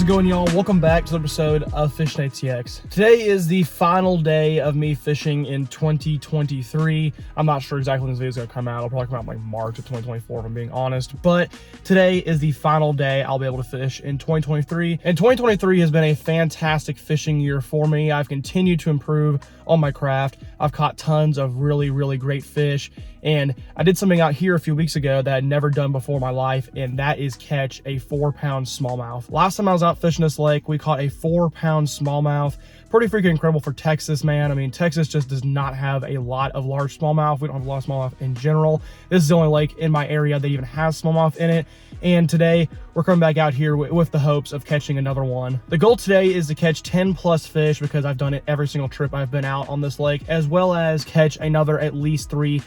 it going, y'all? Welcome back to the episode of Fishing ATX. Today is the final day of me fishing in 2023. I'm not sure exactly when this video is going to come out. It'll probably come out in like March of 2024 if I'm being honest. But today is the final day I'll be able to fish in 2023. And 2023 has been a fantastic fishing year for me. I've continued to improve on my craft. I've caught tons of really great fish. And I did something out here a few weeks ago that I'd never done before in my life, and that is catch a 4-pound smallmouth. Last time I was out fishing this lake, we caught a 4-pound smallmouth. Pretty freaking incredible for Texas, man. I mean, Texas just does not have a lot of large smallmouth. We don't have a lot of smallmouth in general. This is the only lake in my area that even has smallmouth in it. And today we're coming back out here with the hopes of catching another one. The goal today is to catch 10 plus fish because I've done it every single trip I've been out on this lake, as well as catch another at least 3+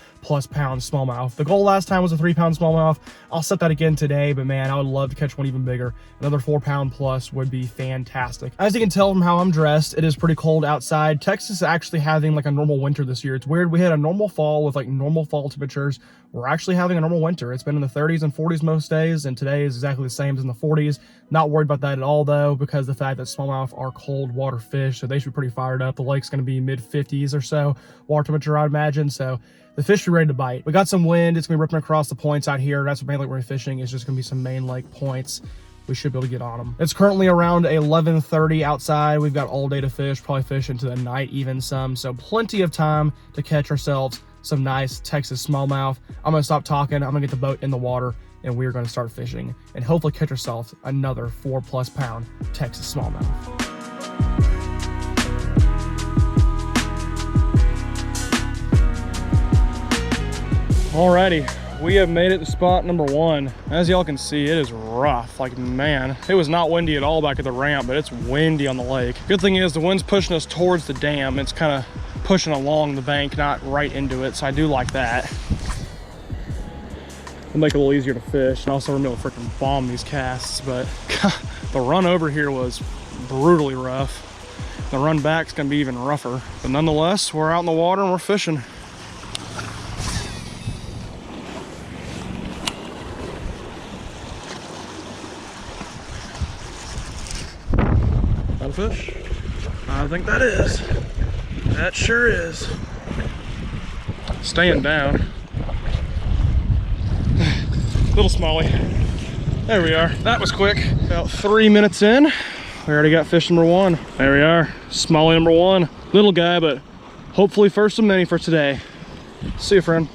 pound smallmouth. The goal last time was a 3-pound smallmouth. I'll set that again today, but man, I would love to catch one even bigger. Another 4-pound plus would be fantastic. As you can tell from how I'm dressed, it is pretty cold outside. Texas is actually having like a normal winter this year. It's weird. We had a normal fall with like normal fall temperatures. We're actually having a normal winter. It's been in the 30s and 40s most days, and today is exactly the same as in the 40s. Not worried about that at all though, because the fact that smallmouth are cold water fish, so they should be pretty fired up. The lake's going to be mid 50s or so water temperature, I'd imagine, so the fish are ready to bite. We got some wind. It's gonna be ripping across the points out here. That's what mainly we're fishing. It's just gonna be some main lake points. We should be able to get on them. It's currently around 11:30 outside. We've got all day to fish, probably fish into the night even some. So plenty of time to catch ourselves some nice Texas smallmouth. I'm gonna stop talking. I'm gonna get the boat in the water and we're gonna start fishing and hopefully catch ourselves another 4+ pound Texas smallmouth. Alrighty, we have made it to spot number 1. As y'all can see, it is rough. Like, man, it was not windy at all back at the ramp, but it's windy on the lake. Good thing is the wind's pushing us towards the dam. It's kind of pushing along the bank, not right into it, so I do like that. It'll make it a little easier to fish, and also we're able to freaking bomb these casts, but the run over here was brutally rough. The run back's gonna be even rougher, but nonetheless, we're out in the water and we're fishing. Fish? I think that is. That sure is. Staying down. Little smallie. There we are. That was quick. About 3 minutes in, we already got fish number 1. There we are. Smallie number 1. Little guy, but hopefully first of many for today. See you, friend.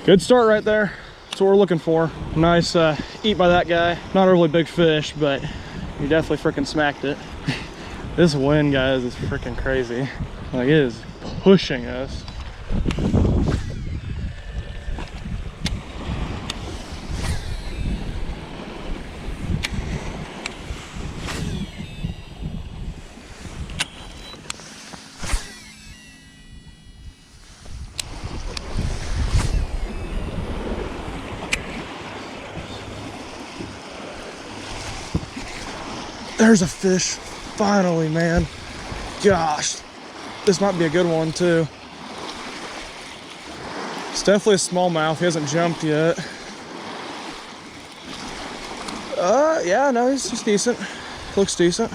Good start right there. That's what we're looking for. Nice eat by that guy. Not a really big fish, but he definitely freaking smacked it. This wind, guys, is freaking crazy. Like, it is pushing us. There's a fish, finally, man. Gosh, this might be a good one too. It's definitely a smallmouth. He hasn't jumped yet. Yeah, no, he's decent. Looks decent.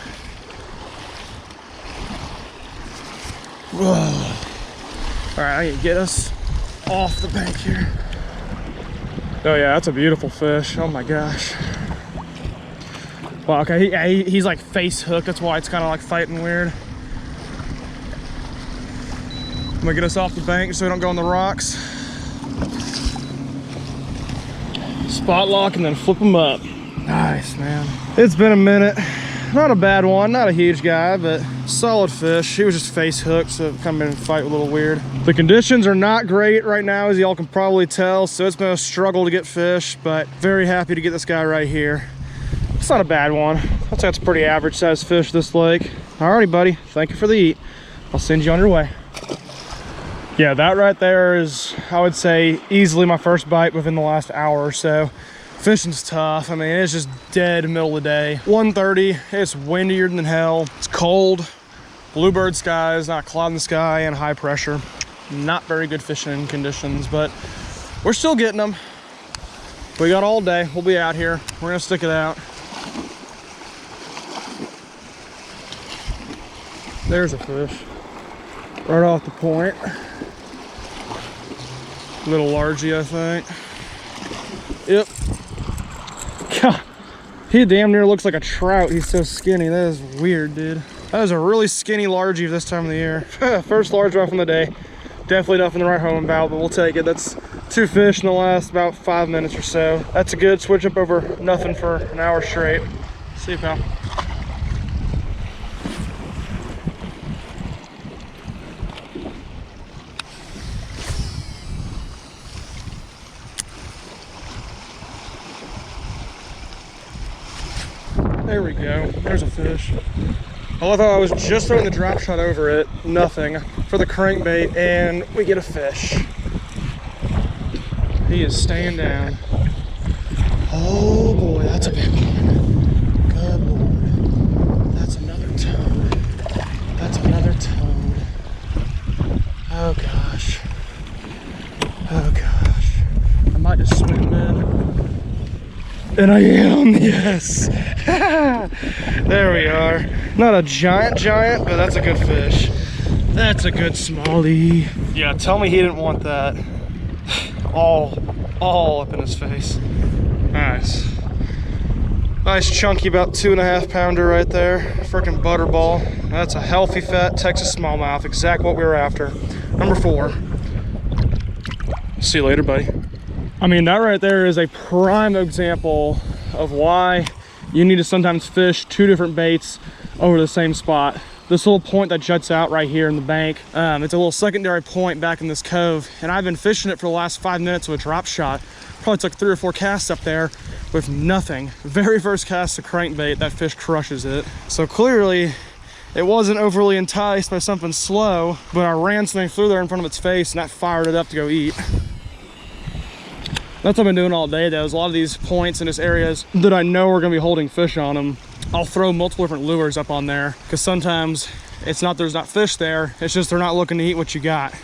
Whoa. All right, I can get us off the bank here. Oh yeah, that's a beautiful fish. Oh my gosh. Wow, okay, he's like face hooked. That's why it's kind of like fighting weird. I'm gonna get us off the bank so we don't go on the rocks. Spot lock and then flip them up. Nice, man. It's been a minute. Not a bad one, not a huge guy, but solid fish. He was just face hooked, so it kind of made him fight a little weird. The conditions are not great right now, as y'all can probably tell, so it's been a struggle to get fish, but very happy to get this guy right here. It's not a bad one. I'd say it's a pretty average sized fish this lake. Alrighty, buddy. Thank you for the eat. I'll send you on your way. Yeah, that right there is, I would say, easily my first bite within the last hour or so. Fishing's tough. I mean, it's just dead middle of the day. 1:30, it's windier than hell. It's cold, bluebird skies, not a cloud in the sky, and high pressure. Not very good fishing conditions, but we're still getting them. We got all day. We'll be out here. We're gonna stick it out. There's a fish. Right off the point. Little largy, I think. Yep. God, he damn near looks like a trout. He's so skinny. That is weird, dude. That is a really skinny largy for this time of the year. First largemouth from the day. Definitely nothing to write home about, but we'll take it. That's 2 fish in the last about 5 minutes or so. That's a good switch up over nothing for an hour straight. See you, pal. There we go. There's a fish. I love how I was just throwing the drop shot over it. Nothing for the crankbait, and we get a fish. He is staying down. Oh boy, that's a big one. Good Lord. That's another toad. That's another toad. Oh gosh. Oh gosh. I might just swim in. And I am, yes. There we are. Not a giant, but that's a good fish. That's a good smallie. Yeah, tell me he didn't want that. All up in his face. Nice. Nice chunky, about 2.5 pounder right there. Freaking butterball. That's a healthy fat Texas smallmouth. Exactly what we were after. Number 4. See you later, buddy. I mean, that right there is a prime example of why you need to sometimes fish 2 different baits over the same spot. This little point that juts out right here in the bank, it's a little secondary point back in this cove, and I've been fishing it for the last 5 minutes with a drop shot. Probably took 3 or 4 casts up there with nothing. Very first cast of crankbait, that fish crushes it. So clearly, it wasn't overly enticed by something slow, but I ran something through there in front of its face, and that fired it up to go eat. That's what I've been doing all day though, is a lot of these points in this areas that I know are gonna be holding fish on them, I'll throw multiple different lures up on there, because sometimes it's not there's not fish there, it's just they're not looking to eat what you got.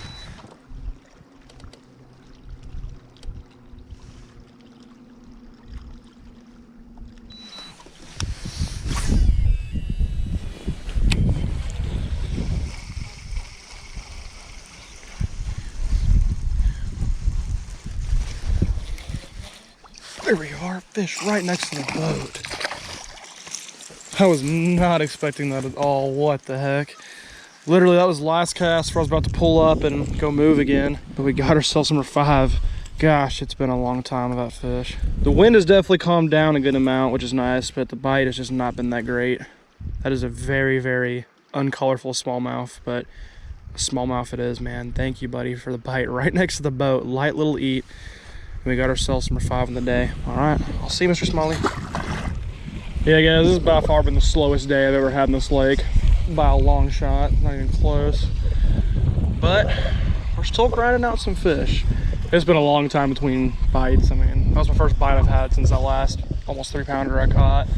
There we are, fish right next to the boat. I was not expecting that at all. What the heck? Literally, that was last cast where I was about to pull up and go move again. But we got ourselves number 5. Gosh, it's been a long time without fish. The wind has definitely calmed down a good amount, which is nice, but the bite has just not been that great. That is a very, very uncolorful smallmouth, but a smallmouth it is, man. Thank you, buddy, for the bite right next to the boat. Light little eat. We got ourselves number 5 in the day. All right, I'll see you, Mr. Smalley. Yeah, guys, this has by far been the slowest day I've ever had in this lake. By a long shot, not even close. But we're still grinding out some fish. It's been a long time between bites. I mean, that was my first bite I've had since that last almost 3 pounder I caught.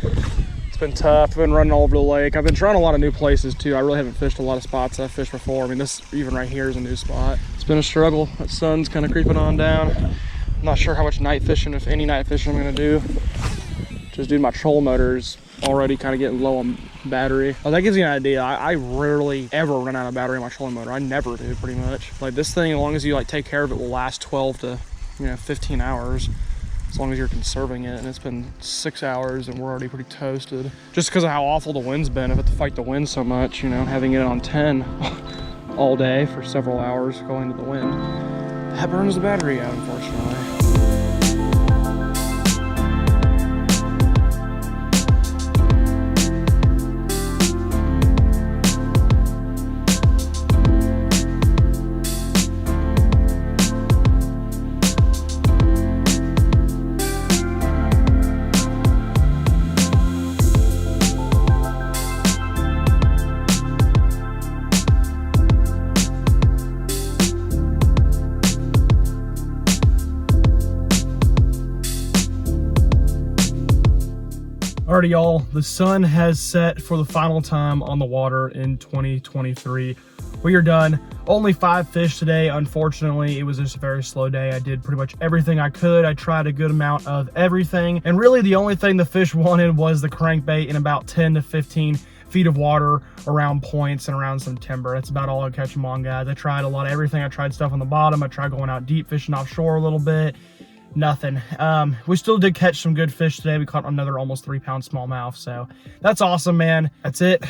It's been tough. I've been running all over the lake. I've been trying a lot of new places too. I really haven't fished a lot of spots that I've fished before. I mean, this even right here is a new spot. It's been a struggle. That sun's kind of creeping on down. I'm not sure how much night fishing, if any night fishing I'm gonna do. Just due to my trolling motor's already kind of getting low on battery. Oh, that gives you an idea. I rarely ever run out of battery on my trolling motor. I never do, pretty much. Like this thing, as long as you like take care of it, will last 12 to 15 hours. As long as you're conserving it, and it's been 6 hours and we're already pretty toasted. Just because of how awful the wind's been. I've had to fight the wind so much, having it on 10 all day for several hours going to the wind. That burns the battery out, unfortunately. Alrighty, y'all, the sun has set for the final time on the water in 2023. We are done. Only 5 fish today. Unfortunately, it was just a very slow day. I did pretty much everything I could. I tried a good amount of everything. And really the only thing the fish wanted was the crankbait and about 10 to 15 feet of water around points and around some timber. That's about all I catch them on, guys. I tried a lot of everything. I tried stuff on the bottom. I tried going out deep fishing offshore a little bit. Nothing. We still did catch some good fish today. We caught another almost 3-pound smallmouth, so that's awesome, man. That's it.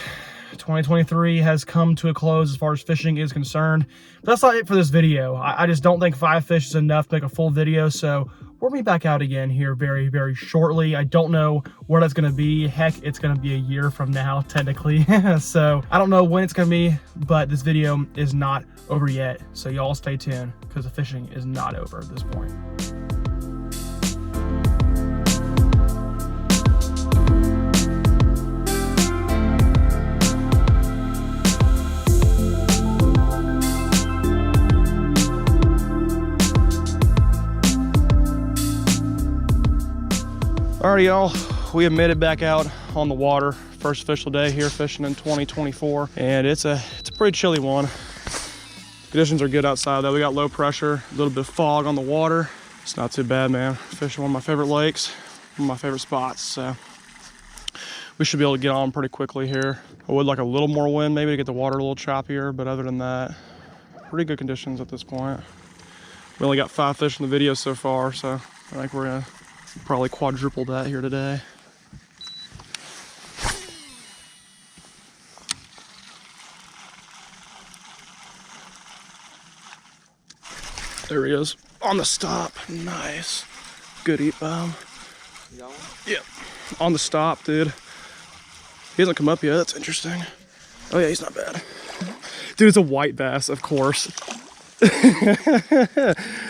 2023 has come to a close as far as fishing is concerned. But that's not it for this video. I just don't think 5 fish is enough to make a full video, so we'll be back out again here very, very shortly. I don't know where that's going to be. Heck, it's going to be a year from now, technically. So I don't know when it's going to be, but this video is not over yet. So y'all stay tuned, because the fishing is not over at this point. Alrighty, y'all, we have made it back out on the water. First official day here fishing in 2024, and it's a pretty chilly one. Conditions are good outside though. We got low pressure, a little bit of fog on the water. It's not too bad, man. Fishing one of my favorite lakes, one of my favorite spots, so we should be able to get on pretty quickly here. I would like a little more wind maybe to get the water a little choppier, but other than that, pretty good conditions at this point. We only got 5 fish in the video so far, so I think we're gonna probably quadruple that here today. There he is on the stop. Nice. Good eat by him. Yep. On the stop, dude. He hasn't come up yet. That's interesting. Oh yeah, he's not bad. Dude, it's a white bass, of course.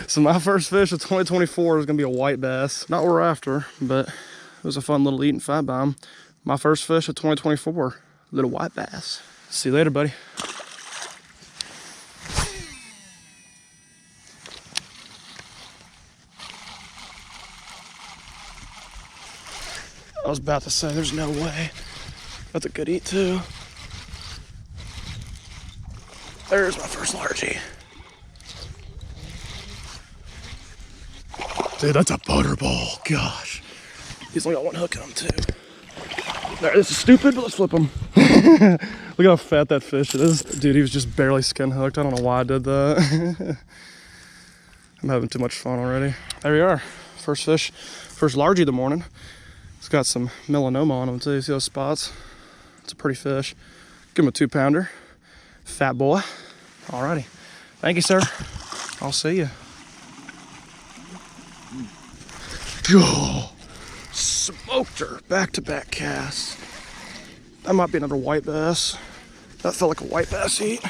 So my first fish of 2024 is gonna be a white bass. Not what we're after, but it was a fun little eat and fight by him. My first fish of 2024, little white bass. See you later, buddy. I was about to say, there's no way. That's a good eat too. There's my first largie. Dude, that's a butterball. Gosh. He's only got one hook on him too. There, this is stupid, but let's flip him. Look how fat that fish is. Dude, he was just barely skin hooked. I don't know why I did that. I'm having too much fun already. There we are. First fish, first largie of the morning. It's got some melanoma on him too. See those spots? It's a pretty fish. Give him a 2-pounder. Fat boy. Alrighty. Thank you, sir. I'll see you. Oh, smoked her. Back-to-back casts. That might be another white bass. That felt like a white bass eat.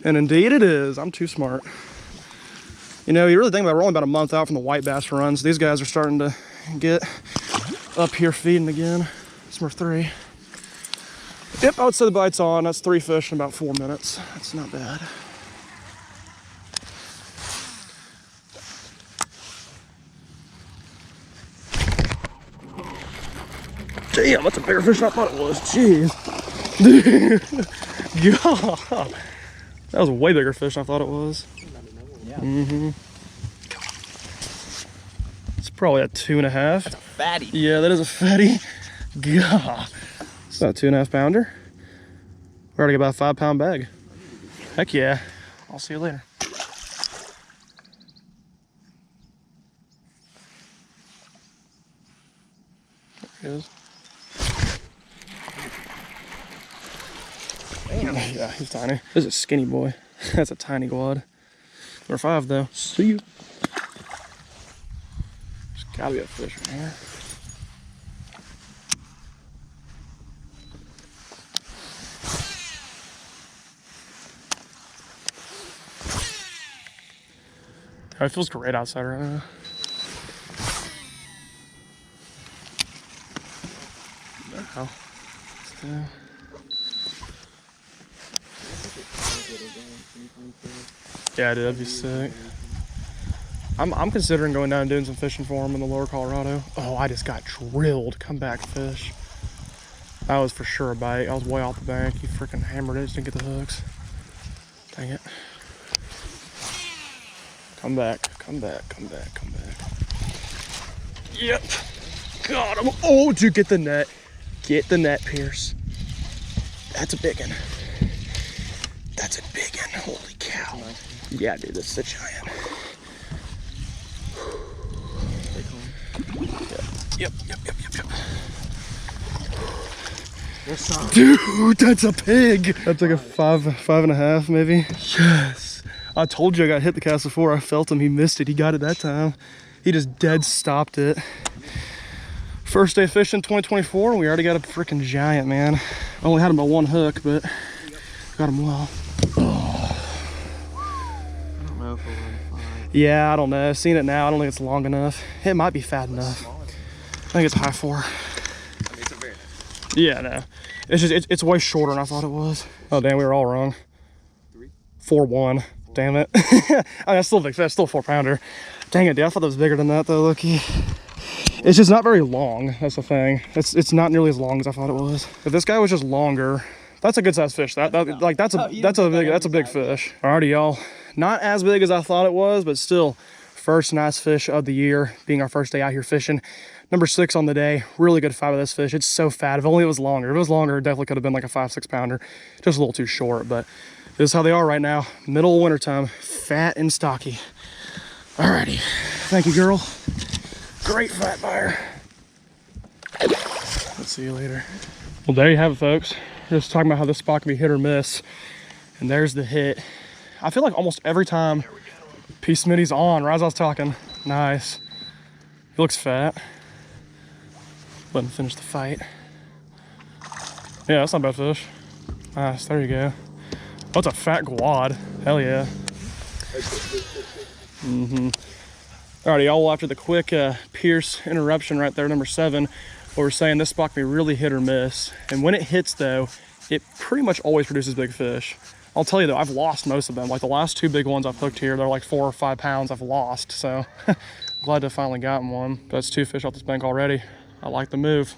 And indeed it is. I'm too smart. You know, you really think about it, we're only about a month out from the white bass runs. These guys are starting to get up here feeding again. It's number 3. Yep, I would say the bite's on. That's 3 fish in about 4 minutes. That's not bad. Damn, that's a bigger fish than I thought it was. Jeez. God. That was a way bigger fish than I thought it was. Mm-hmm. It's probably a 2.5. That's a fatty. Yeah, that is a fatty. God. It's about a 2.5 pounder. We already got about a 5-pound bag. Heck yeah. I'll see you later. There he is. Damn. Yeah, he's tiny. This is a skinny boy. That's a tiny quad. Number 5 though. See you. There's gotta be a fish in here. Oh, it feels great outside right now. Wow. Yeah, dude, that'd be sick. I'm considering going down and doing some fishing for him in the lower Colorado. Oh, I just got drilled. Come back, fish. That was for sure a bite. I was way off the bank. He freaking hammered it. Just didn't get the hooks. Dang it. Come back, come back, come back, come back. Yep. Got him. Oh, dude, get the net. Get the net, Pierce. That's a big one. That's a big one. Holy cow. Yeah, dude, this is a giant. Yep. Dude, that's a pig. That's like a 5.5 maybe. Yes. I told you I got hit the cast before. I felt him. He missed it. He got it that time. He just dead stopped it. First day fishing 2024. We already got a freaking giant, man. I only had him by one hook, but got him well. Oh. I don't know if we'll run 5. Yeah, I don't know. Seen it now. I don't think it's long enough. It might be fat enough. I think it's high 4. I mean, it's a very nice. Yeah, no. It's just it's way shorter than I thought it was. Oh damn, we were all wrong. 4.1. Damn it. I mean, that's still a big fish, still a 4-pounder. Dang it, dude. I thought that was bigger than that though, looky. It's just not very long. That's the thing. It's not nearly as long as I thought it was. If this guy was just longer, that's a good sized fish. That's a big fish. Alrighty, y'all. Not as big as I thought it was, but still first nice fish of the year, being our first day out here fishing. Number 6 on the day. Really good fight with this fish. It's so fat. If only it was longer. If it was longer, it definitely could have been like a 5-6 pounder. Just a little too short, but this is how they are right now. Middle of wintertime, fat and stocky. Alrighty. Thank you, girl. Great fat buyer. Let's see you later. Well, there you have it, folks. Just talking about how this spot can be hit or miss. And there's the hit. I feel like almost every time P. Smitty's on, right as I was talking. Nice. He looks fat. Let him finish the fight. Yeah, that's not a bad fish. Nice, there you go. Oh, it's a fat guad. Hell yeah. Alrighty, y'all, after the quick Pierce interruption right there, number 7, where we're saying this spot can be really hit or miss. And when it hits though, it pretty much always produces big fish. I'll tell you though, I've lost most of them. Like the last 2 big ones I've hooked here, they're like 4 or 5 pounds I've lost. So glad to have finally gotten one. That's 2 fish off this bank already. I like the move.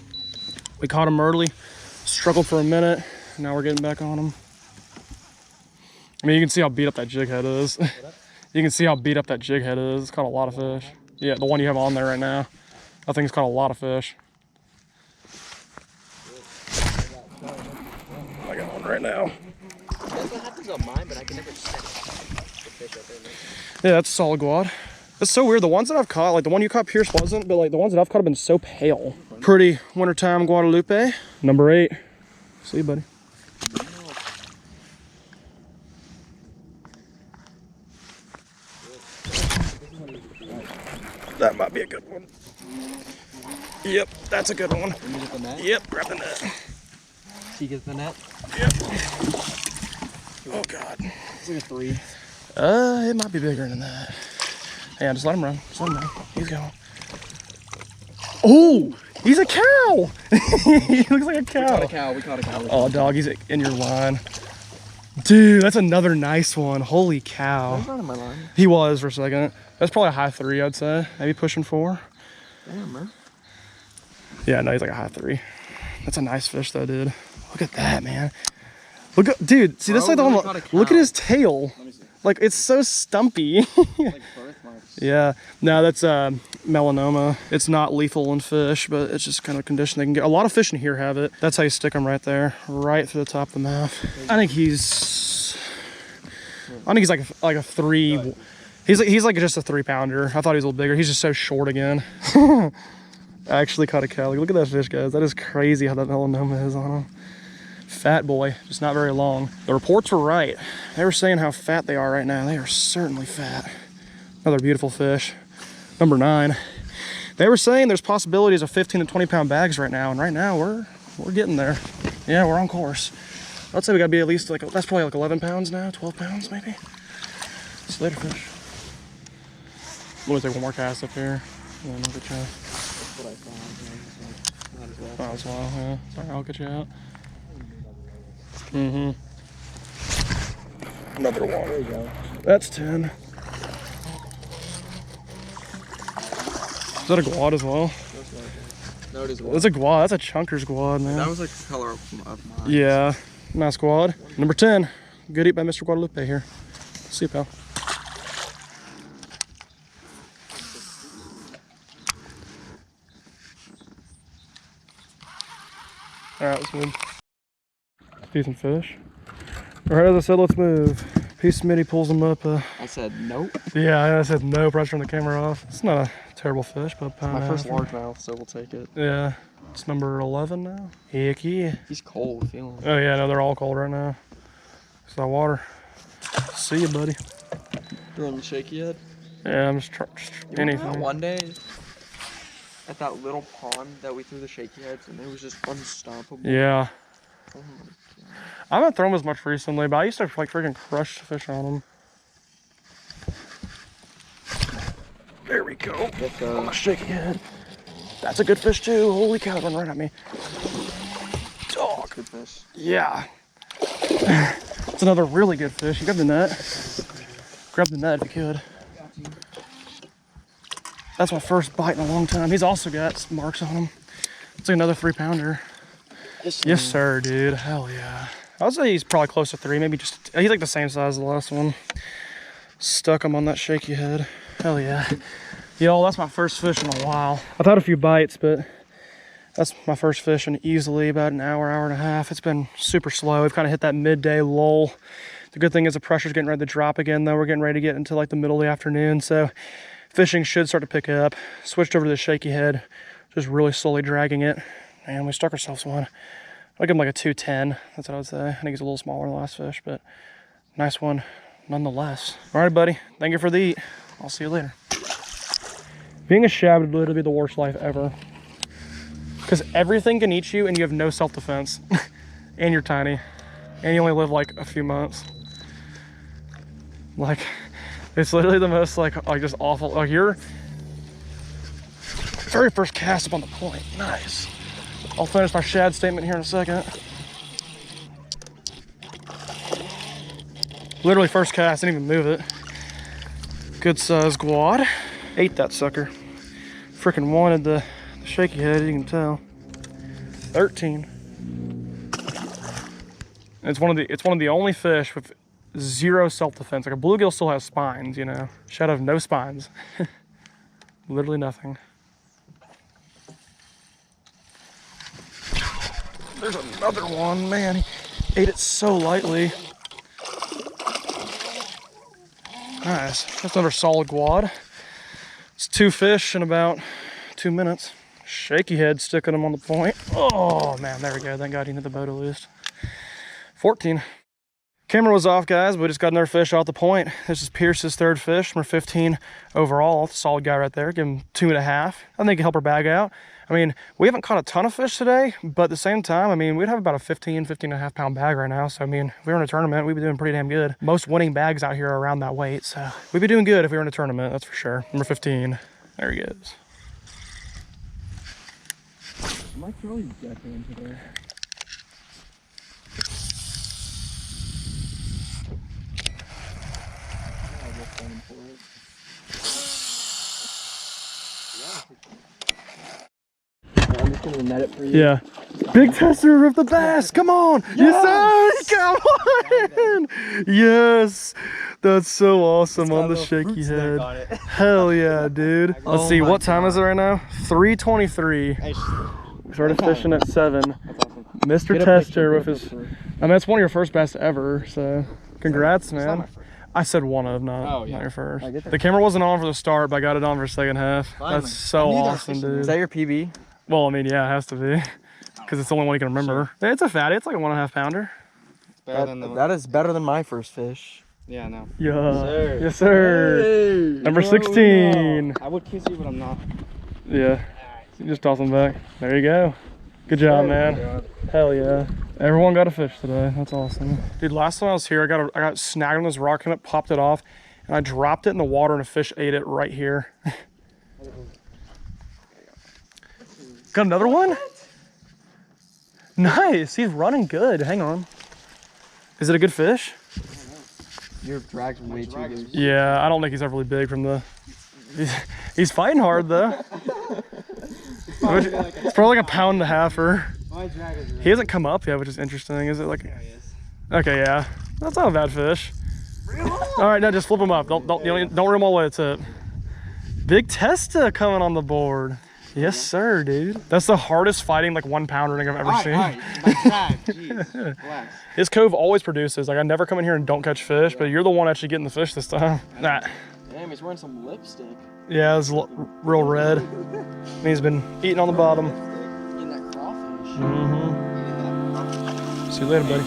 We caught him early, struggled for a minute. Now we're getting back on him. I mean, you can see how beat up that jig head is. You can see how beat up that jig head is. It's caught a lot of fish. Yeah, the one you have on there right now. I think it's caught a lot of fish. I got one right now. That's what happens on mine, but I can never set the fish up there. Yeah, that's a solid guad. That's so weird. The ones that I've caught, like the one you caught Pierce wasn't, but like the ones that I've caught have been so pale. Pretty wintertime Guadalupe. Number 8. See you, buddy. That might be a good one. Yep, that's a good one. Can you get the net? Yep, grab the net. He gets the net? Yep. Oh God. It's like a 3. It might be bigger than that. Yeah, just let him run. Just let him run. He's going. Oh, he's a cow. He looks like a cow. We caught a cow. Oh, dog, he's in your line. Dude, that's another nice one. Holy cow. He's not in my line. He was for a second. That's probably a high 3, I'd say. Maybe pushing 4. Damn, man. Yeah, no, he's like a high 3. That's a nice fish though, dude. Look at that, man. Look at, dude, see, this is like the one, look at his tail. Like, it's so stumpy. Like birthmarks. Yeah, no, that's melanoma. It's not lethal in fish, but it's just kind of a condition they can get. A lot of fish in here have it. That's how you stick them right there, right through the top of the mouth. I think he's like a 3. He's like just a 3-pounder. I thought he was a little bigger. He's just so short again. I actually caught a cow. Look at that fish, guys. That is crazy how that melanoma is on him. Fat boy, just not very long. The reports were right. They were saying how fat they are right now. They are certainly fat. Another beautiful fish. Number 9. They were saying there's possibilities of 15 to 20 pound bags right now, and right now we're getting there. Yeah, we're on course. I'd say we gotta be at least like, that's probably like 11 pounds now, 12 pounds maybe. See you later, fish. I'm gonna take one more cast up here. And then I'll get you out. That's what I found. Not as well. Oh, that's wild, yeah. Sorry, I'll get you out. Another one. There you go. That's 10. Is that a guad as well? No, it is That's a guad. That's a chunker's guad, man. That was like the color of mine. Yeah. Nice guad. Number 10. Good eat by Mr. Guadalupe here. See you, pal. All right, let's move. Decent fish. All right, as I said, let's move. P. Smitty pulls him up. I said nope. Yeah, I said no, pressure turn the camera off. It's not a terrible fish, but My first largemouth, so we'll take it. Yeah, it's number 11 now. Heck yeah. He's cold, feeling. Oh yeah, no, they're all cold right now. It's not water. See you, buddy. You're on the shaky head? Yeah, I'm just anything. One day at that little pond that we threw the shaky heads and it was just unstoppable. Yeah. Oh my God. I haven't thrown as much recently, but I used to like freaking crush fish on them. There we go. On my shaky head. That's a good fish too. Holy cow, it went right at me. Dog. Good fish. Yeah. It's another really good fish. You grab the net. Grab the net if you could. That's my first bite in a long time. He's also got marks on him. It's like another 3-pounder. Yes, sir, dude. Hell yeah. I would say he's probably close to 3, maybe just, he's like the same size as the last one. Stuck him on that shaky head. Hell yeah. Yo, that's my first fish in a while. I've had a few bites, but that's my first fish in easily about an hour, hour and a half. It's been super slow. We've kind of hit that midday lull. The good thing is the pressure's getting ready to drop again, though. We're getting ready to get into like the middle of the afternoon, so fishing should start to pick up. Switched over to the shaky head, just really slowly dragging it. And we stuck ourselves one. I'll give him like a 210, that's what I would say. I think he's a little smaller than the last fish, but nice one nonetheless. All right, buddy, thank you for the eat. I'll see you later. Being a shad would literally be the worst life ever. Because everything can eat you and you have no self-defense. And you're tiny. And you only live like a few months. Like, it's literally the most like just awful. Like your very first cast up on the point. Nice. I'll finish my shad statement here in a second. Literally first cast, didn't even move it. Good size quad. Ate that sucker. Freaking wanted the shaky head, you can tell. 13. It's one of the only fish with zero self-defense. Like a bluegill still has spines, you know. Shad have no spines. Literally nothing. There's another one, man. He ate it so lightly. Nice. That's another solid quad. It's 2 fish in about 2 minutes. Shaky head sticking him on the point. Oh man, there we go. Thank God he hit the boat at least. 14. Camera was off, guys, but we just got another fish off the point. This is Pierce's 3rd fish, number 15 overall. Solid guy right there. Give him 2.5. I think he can help our bag out. I mean, we haven't caught a ton of fish today, but at the same time, I mean, we'd have about a 15.5 pound bag right now. So, I mean, if we were in a tournament, we'd be doing pretty damn good. Most winning bags out here are around that weight, so we'd be doing good if we were in a tournament, that's for sure. Number 15, there he goes. Mike's really decking today. I'm just gonna net it for you. Yeah. Big tester with the bass. Come on. Yes, sir. Come on. Yes. That's so awesome on the shaky head. Hell yeah, dude. Let's see, what time is it right now? 3:23. We started fishing at 7. Mr. Tester with his, I mean, it's one of your first bass ever, so congrats, man. I said one of, not your first. The camera wasn't on for the start, but I got it on for the second half. That's so awesome, dude. Is that your PB? Well, I mean, yeah, it has to be, because it's the only one you can remember. Sure. It's a fatty. It's like a 1.5 pounder. That is better than my first fish. Yeah, no. Yeah. Sir. Yes, sir. Hey, number 16. I would kiss you, but I'm not. Yeah. You just toss them back. There you go. Good job, man. Hell yeah. Everyone got a fish today. That's awesome. Dude, last time I was here, I got snagged on this rock and it popped it off, and I dropped it in the water and a fish ate it right here. Got another one? Nice. He's running good. Hang on. Is it a good fish? Your drag's way too loose. Yeah, I don't think he's ever really big from the... He's fighting hard, though. It's probably like a 1.5-pounder. He hasn't come up yet, which is interesting. Is it like... Yeah, he is. Okay, yeah. That's not a bad fish. All right, now just flip him up. Don't reel him all the way to the tip. Big Testa coming on the board. Yes, sir, dude. That's the hardest fighting like 1 pounder thing I've ever seen. All right, my tag, jeez, relax. This cove always produces. Like I never come in here and don't catch fish, but you're the one actually getting the fish this time. Nah. Damn, he's wearing some lipstick. Yeah, it's real red. And he's been eating on the bottom. Getting that crawfish. See you later, buddy.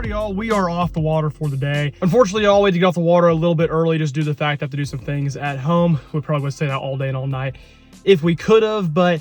Y'all, we are off the water for the day. Unfortunately, y'all, we had to get off the water a little bit early just due to the fact I have to do some things at home. We probably would stay out all day and all night if we could have, but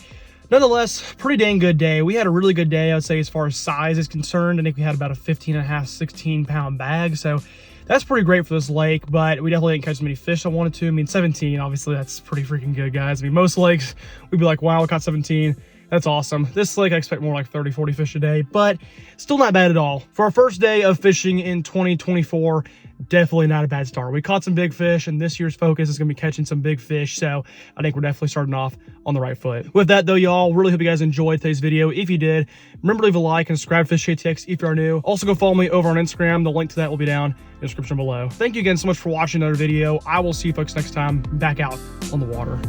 nonetheless, pretty dang good day. We had a really good day, I would say, as far as size is concerned. I think we had about a 15.5, 16 pound bag, so that's pretty great for this lake, but we definitely didn't catch as many fish I wanted to. I mean, 17, obviously, that's pretty freaking good, guys. I mean, most lakes, we'd be like, wow, we caught 17. That's awesome. This lake, I expect more like 30, 40 fish a day, but still not bad at all. For our first day of fishing in 2024, definitely not a bad start. We caught some big fish, and this year's focus is going to be catching some big fish, so I think we're definitely starting off on the right foot. With that, though, y'all, really hope you guys enjoyed today's video. If you did, remember to leave a like and subscribe to Fish ATX if you are new. Also, go follow me over on Instagram. The link to that will be down in the description below. Thank you again so much for watching another video. I will see you folks next time back out on the water.